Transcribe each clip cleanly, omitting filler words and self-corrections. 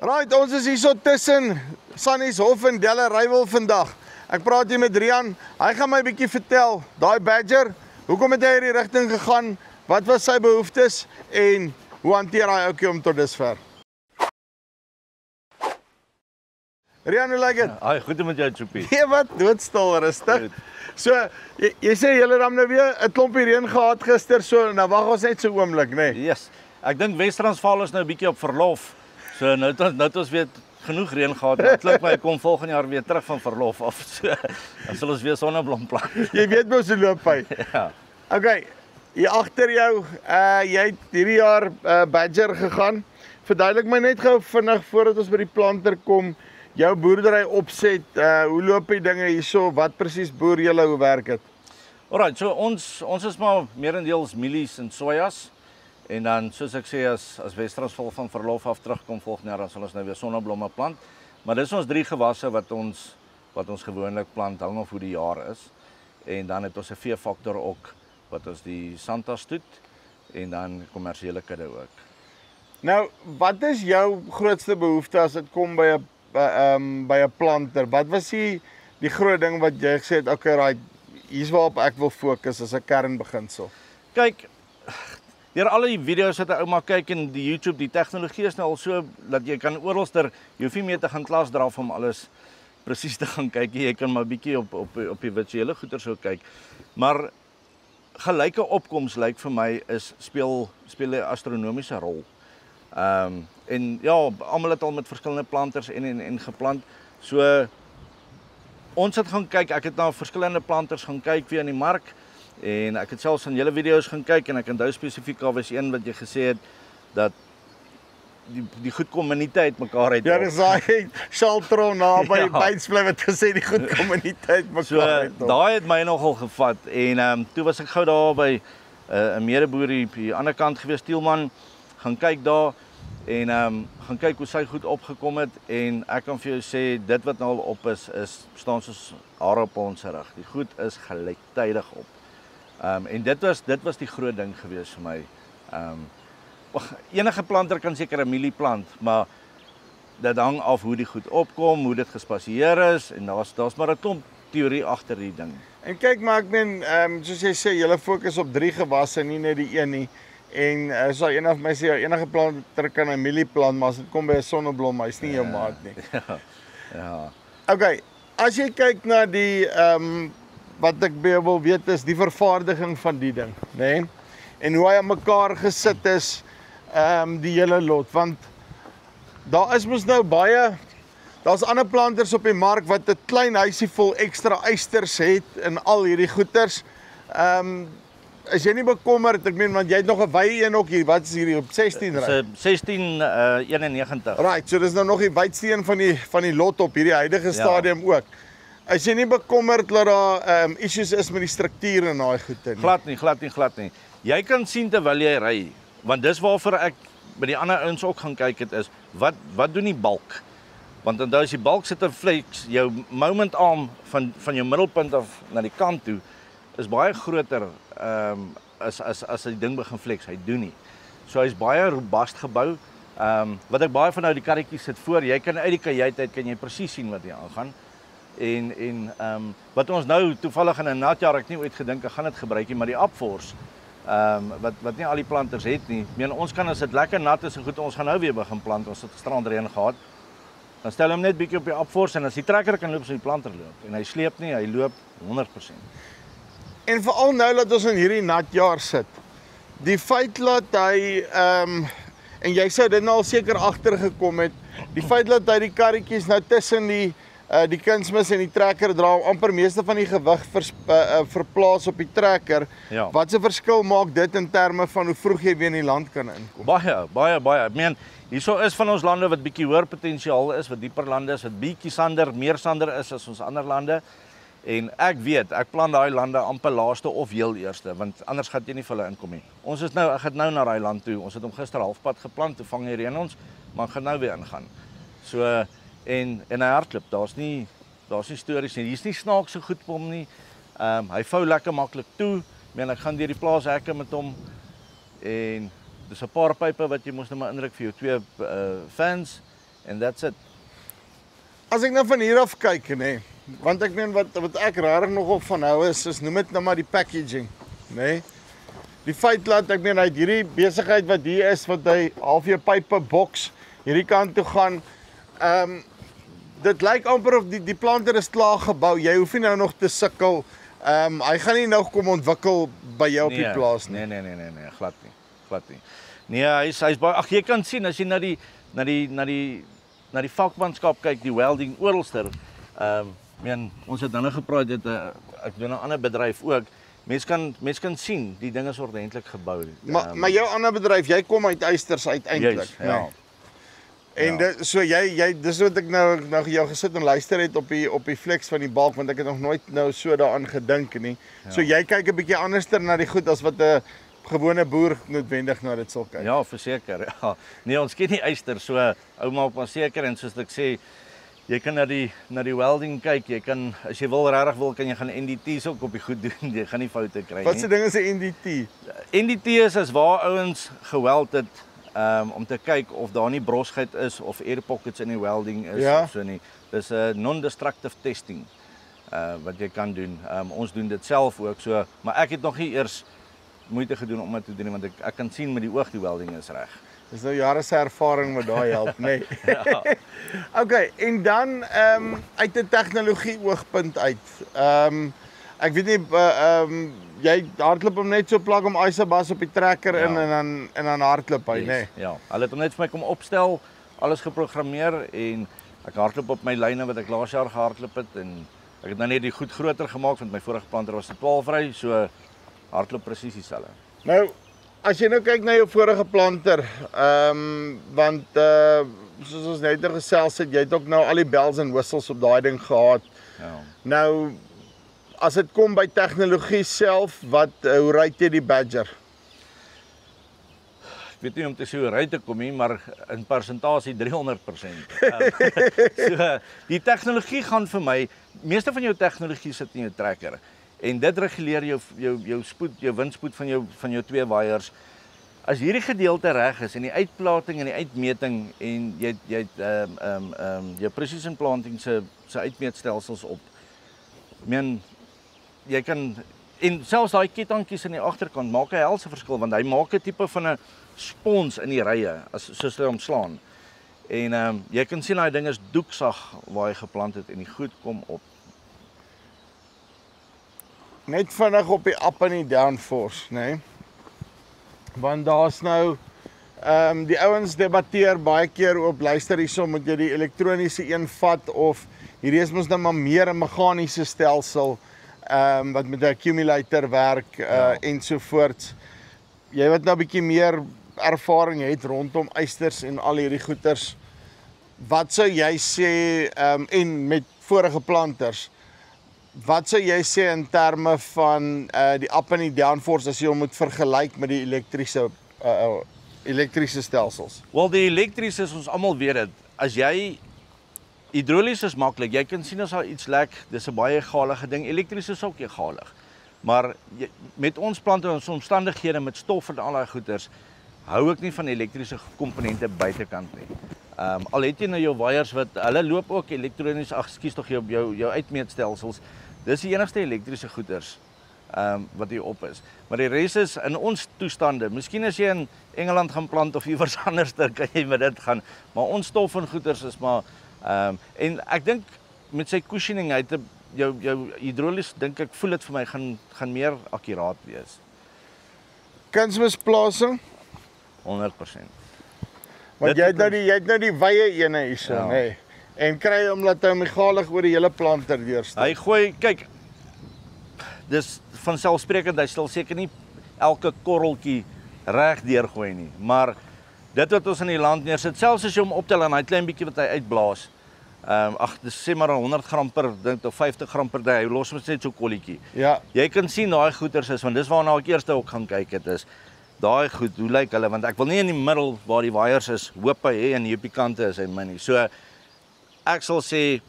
Right, ons is hier so tussen Sannieshof en Delareyville vandag. Ek praat hier met Rian. Hy gaan my 'n bietjie vertel, daai Badger, hoekom het hy hierdie rigting gegaan? Wat was sy behoeftes en hoe hanteer hy ouetjie om tot dusver? Rian, hoe lyk dit? Ai, goed met jou, Choopie. Nee, wat? Doodstil, rustig. So, jy sê julle het nou weer 'n klompie reën gehad gister, so nou wag ons net so 'n oomblik, nê? Nee. Yes. Ek dink Wes-Transvaal is nou 'n bietjie op verlof. So nou het ons weer genoeg reën gehad. Dit klink my kom volgende jaar weer terug van verlof af. So dan sal ons weer sonneblom plant. Jy weet mos hoe loop hy. Ja. Okay. Hier agter jou, jy het hierdie jaar Badger gegaan. Verduidelik my net gou vinnig voordat ons by die planter kom, jou boerdery opset, hoe loop die dinge hierso? Wat presies boer julle, hoe werk dit? Alright, so ons is maar meerendeels mielies en sojas. En dan soos ek sê as Wes-Transvaal van verlof af terugkom volgende jaar, dan sal ons nou weer sonneblomme plant. Maar dis ons 3 gewasse wat ons gewoonlik plant hang of hoe die jaar is. En dan het ons 'n veefaktor ook wat ons die Santas doet en dan kommersiële kudde ook. Nou, wat is jou grootste behoefte as dit kom by 'n planter? Wat was die groot ding wat jy gesê het, okay, right, hier's waarop ek wil fokus as 'n kernbeginsel? Kyk, deur al die video's wat 'n ouma kyk en die YouTube, die tegnologie is nou al so dat jy kan oralster, jy hoef nie meer te gaan klas draaf om alles presies te gaan kyk. Jy kan maar bietjie op die visuele goeie so kyk. Maar gelyke opkoms lyk vir my speel 'n astronomiese rol. En ja, almal het al met verskillende planters en geplant. So ons het gaan kyk, ek het na verskillende planters gaan kyk weer in die mark. En ek het selfs aan julle video's gaan kyk en ek onthou spesifiek daar was een wat jy gesê het dat die goed kommuniteit mekaar uit. Ja, dis daai Shaltron naby Ja. Bytsbly wat gesê die goed kommuniteit mekaar uit. So daai het my nogal gevat en toe was ek gou daar by 'n medeboer hier aan die ander kant gewees, Tielman, gaan kyk daar en gaan kyk hoe sy goed opgekom het en ek kan vir jou sê dit wat nou al op is staan soos hare op ons rug. Die goed is gelyktydig op. En dit was die groot ding gewees vir my. Enige planter kan seker 'n mielie plant, maar dit hang af hoe die goed opkom, hoe dit gespasieer is en daar's maar 'n klomp teorie agter die ding. En kyk maar ek meen, soos jy sê, julle fokus op 3 gewasse, nie net die een nie. En so een van my sê enige planter kan 'n mielie plant, maar as dit kom by 'n sonneblom, hy's nie jou maat nie. Ja. Okay, as jy kyk na die wat ek wil weet is die vervaardiging van die ding, né? Nee? En hoe hy aan mekaar gesit is, die hele lot, want daar is mos nou daar's ander planters op die mark wat 'n klein huisie vol ekstra eisters het en al hierdie goeters. Is jy nie bekommerd, ek meen, want jy het nog 'n wye een ook hier, wat is hierdie op 16 ry? Dis 1691. Right, so dis nou nog die wydste een van die lot op hierdie huidige stadium ook. Is jy nie bekommerd dat daar issues is met die struktuur en daai goede nie? Glad nie. Jy kan sien terwyl jy ry, want dis waarvoor ek by die ander ouens ook gaan kyk het is, wat doen die balk? Want onthou as die balk sit in flex, jou moment arm van jou middelpunt af na die kant toe is baie groter as die ding begin flex, hy doen nie. So hy's baie robust gebou. Wat ek baie van nou die karretjies sit voor, jy kan uit die kajuit uit kan jy presies sien wat hier aangaan. En wat ons nou toevallig in 'n nat jaar ek nie ooit gedink ek gaan dit gebruik nie, maar die Upforce wat nie al die planters het nie. Ek meen ons kan as dit lekker nat is en goed, ons gaan nou weer begin plant. Ons het gisterandreën gehad. Dan stel hom net bietjie op die Upforce en as die trekker kan loop, so die planter loop en hy sleep nie, hy loop 100%. En veral nou dat ons in hierdie nat jaar sit. Die feit dat hy en jy sou dit nou al seker agtergekom het, die feit dat hy die karretjies nou tussen die kunsmis en die trekker dra, amper meeste van die gewig verplaas op die trekker. Ja. Wat 'n verskil maak dit in terme van hoe vroeg jy weer in die land kan inkom? Baie. Ek meen, hierso is van ons lande wat bietjie hoër potensiaal is, wat dieper lande is, wat bietjie meer sander is as ons ander lande. En ek weet, ek plan daai lande amper laaste of heel eerste, want anders gaan jy nie vir hulle inkom nie. Ek het nou na daai land toe. Ons het hom gister halfpad geplant, toe vang hy reën ons, maar ek gaan nou weer ingaan. So en hy hardloop, daar's nie stories nie. Hier's nie snaaks so goed vir hom nie. Hy vou lekker maklik toe. Ek gaan deur die plaashekke met hom en dis 'n paar pype wat jy mos nou maar indruk vir jou 2 fans and that's it. As ek nou van hier af kyk, nê, want ek meen wat ek rarig nogal van hou is noem dit nou maar die packaging, nê. Die feit dat ek meen hy het hierdie besigheid wat hier is, wat hy half jou pype boks hierdie kant toe gaan. Dit lyk amper of die planter is klaar gebou. Jy hoef nie nou nog te sukkel. Hy gaan nie nou kom ontwikkel by jou op die plaas nie. Nee, glad nie. Nee, hy's baie ag jy kan sien as jy na die vakmanskap kyk, die welding oralster. Ons het nou gepraat dit ek doen 'n ander bedryf ook. Mens kan sien die ding is ordentlik gebou. Maar jou ander bedryf, jy kom uit Eysters uiteindelik, ja. En so jy dis wat ek nou jou gesit en luister het op die flex van die balk, want ek het nog nooit nou so daaraan gedink nie. Ja. So jy kyk 'n bietjie anderster na die goed as wat 'n gewone boer noodwendig na dit sal kyk. Ja, verseker. Ja. Nee, ons ken nie Eyster so ouma op maar seker en soos ek sê, jy kan na die welding kyk. Jy kan as jy regtig wil kan jy gaan NDT's ook op die goed doen. Jy gaan nie foute kry nie. Wat se ding is 'n NDT? NDT is waar ouens geweld het om te kyk of daar nie brosheid is of air pockets in die welding is of so nie. Dis 'n non-destructive testing wat jy kan doen. Ons doen dit self ook so, maar ek het nog nie eers moeite gedoen om dit te doen want ek kan sien met die oog die welding is reg. Dis nou jare se ervaring wat daai help, nê. Nee. Ja. Okay, en dan uit 'n tegnologie oogpunt uit. Ek weet nie jy hardloop hom net so plak om Isabas op die trekker in en dan hardloop hy, nê. Ja, hulle het hom net vir my kom opstel, alles geprogrammeer en ek hardloop op my lyne wat ek laas jaar gehardloop het en ek het nou net die goed groter gemaak want my vorige planter was 'n 12 ry, so hardloop presies dieselfde. Nou, as jy nou kyk na jou vorige planter, want soos ons net gesels het, jy het ook nou al die bells en whistles op daai ding gehad. Ja. Nou, as dit kom by tegnologie self, hoe ry jy die Badger? Ek weet nie om te sê hoe ry te kom nie, maar in persentasie 300%. So, die tegnologie gaan vir my, meeste van jou tegnologie sit in jou trekker. En dit reguleer jou spoed, jou windspoed van jou twee waiers. As hierdie gedeelte reg is en die uitplating en die uitmeting en jy het jou precision planting se uitmeetstelsels op. Jy kan en selfs daai kettingkies aan die agterkant maak 'n helse verskil want hy maak 'n tipe van 'n spons in die rye soos hy hom slaan. En jy kan sien daai ding is doeksag waar hy geplant het en die goed kom op. Net vinnig op die up en die downforce, nê? Nee? Want daar's nou die ouens debatteer baie keer op luister hierso moet jy die elektroniese een vat of hierdie is mos nou maar meer 'n meganiese stelsel wat met 'n accumulator werk ensovoorts. Jy wat nou 'n bietjie meer ervaring het rondom Eysters en al hierdie goeters. Wat sou jy sê en met vorige planters? Wat sou jy sê in terme van die up en die downforce as jy hom moet vergelyk met die elektriese stelsels? Wel die elektriese is ons almal weet dit. As jy hidrolies is maklik. Jy kan sien as daar iets lek, dis 'n baie galige ding. Elektries is ook galig. Maar met ons plante en ons omstandighede met stof en al daai goeters, hou ek nie van elektriese komponente buitekant nie. Al het jy nou jou waiers wat hulle loop ook elektronies, jou uitmeetstelsels. Dis die enigste elektriese goeders wat hier op is. Maar die res is in ons toestande. Miskien as jy in Engeland gaan plant of iewers anders, dan kan jy met dit gaan. Maar ons stof en goeders is maar en ek dink met sy cushioning uit jou hidrolies dink ek voel dit vir my gaan meer akkuraat wees. Kunsmisplasing 100%. Want jy het nou die wye ene hierso, ja. Nê. En kry hom laat hy megalig oor die hele planter deurstap. Hy gooi, kyk. Dis van selfsprekend, hy sal seker nie elke korreltjie reg deurgooi nie, maar dit wat ons in die land neersit, selfs as jy hom optel en hy klein bietjie wat hy uitblaas. Dis sê maar 100 gram per ding of 50 gram per dag. Hy los met net so kolletjie. Ja. Jy kan sien daai goeters is want dis waarna ek eers ook gaan kyk het is. Daai goed, hoe lyk hulle want ek wil nie in die middel waar die waiers is hoop hy hê en hier op die kante is hy min nie. So ek sal sê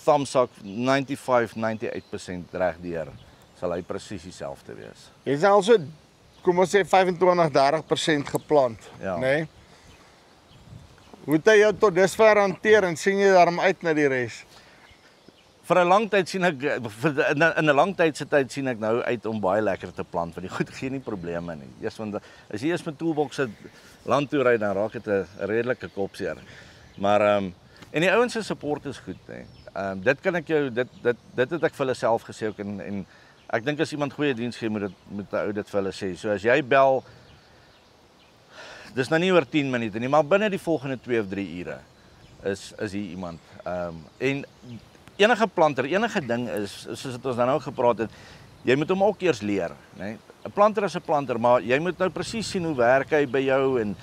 thumbs up 95-98% reg deur sal hy presies dieselfde wees. Jy is also kom ons sê 25-30% geplant, ja. Nê? Hoe het hy jou tot dusver hanteer en sien jy daarom uit na die res? Vir 'n lang tyd sien ek in 'n lang tyd se tyd sien ek nou uit om baie lekker te plant, want die goed gee nie probleme nie. Eers want as jy eers met toolboxe land toe ry, dan raak dit 'n redelike kopseer. Maar en die ouens se support is goed, hè. Dit kan ek jou dit het ek vir hulle self gesê ook en ek dink as iemand goeie diens gee, moet 'n ou dit vir hulle sê. So as jy bel, dis nou nie oor 10 minute nie, maar binne die volgende 2 of 3 ure is hier iemand. En enige planter, enige ding is soos wat ons nou gepraat het, jy moet hom ook eers leer, né? 'n Planter is 'n planter, maar jy moet nou presies sien hoe werk hy by jou en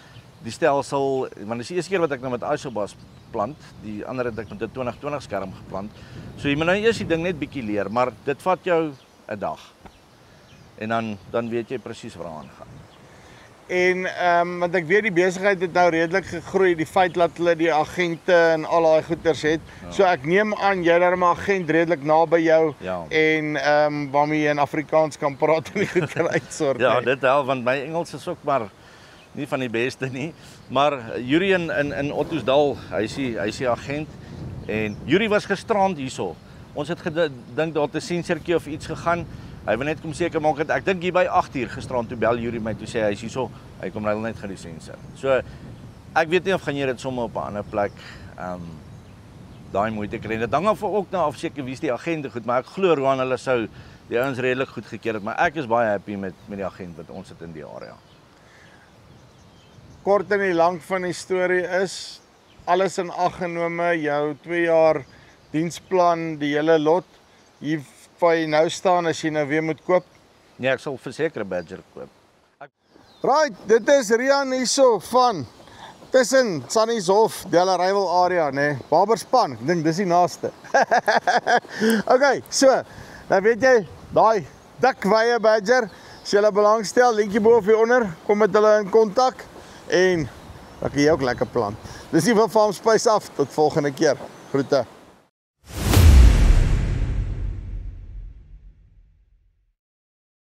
die stelsel, want dis die eerste keer wat ek nou met Isobas plant, die ander het ek met 'n 2020 skerm geplant. So jy moet nou eers die ding net bietjie leer, maar dit vat jou 'n dag. En dan weet jy presies waar aan gaan. En want ek weet die besigheid het nou redelik gegroei, die feit dat hulle die agente en al daai goeders het. Ja. So ek neem aan jy daar 'n agent redelik naby jou en waarmee jy in Afrikaans kan praat en die goed kan uitsort. Ja, dit help want my Engels is ook maar nie van die beste nie. Maar Yuri in Ottosdal, hy is die agent en Yuri was gisterand hierso. Ons het gedink daar 'n sensortjie of iets gegaan. Hy wil net kom seker maak dat ek dink hier by 8uur gisterand toe bel Yuri my toe sê hy is hierso. Hy kom nou net gaan die sensor. So ek weet nie of gaan jy dit sommer op 'n ander plek daai moeite kry. Dit hang af ook nou af seker wie's die agente goed, maar ek glo Roan hulle sou die ouens redelik goed gekeer het, maar ek is baie happy met die agent wat ons het in die area. Kort en die lank van die storie is alles in ag genome, jou 2 jaar diensplan, die hele lot. Hier waar jy nou staan as jy nou weer moet koop. Nee, ek sal verseker 'n Badger koop. Right, dit is Rian hierso van tussen Sannieshof, Della Rival area, né? Barberspan, ek dink dis die naaste. Okay, so, nou weet jy, daai dik wye Badger, as jy hulle belangstel, linkie bo of hier onder, kom met hulle in kontak en dan kan jy ook lekker plant. Dis nie van Farm Space af, tot volgende keer. Groete.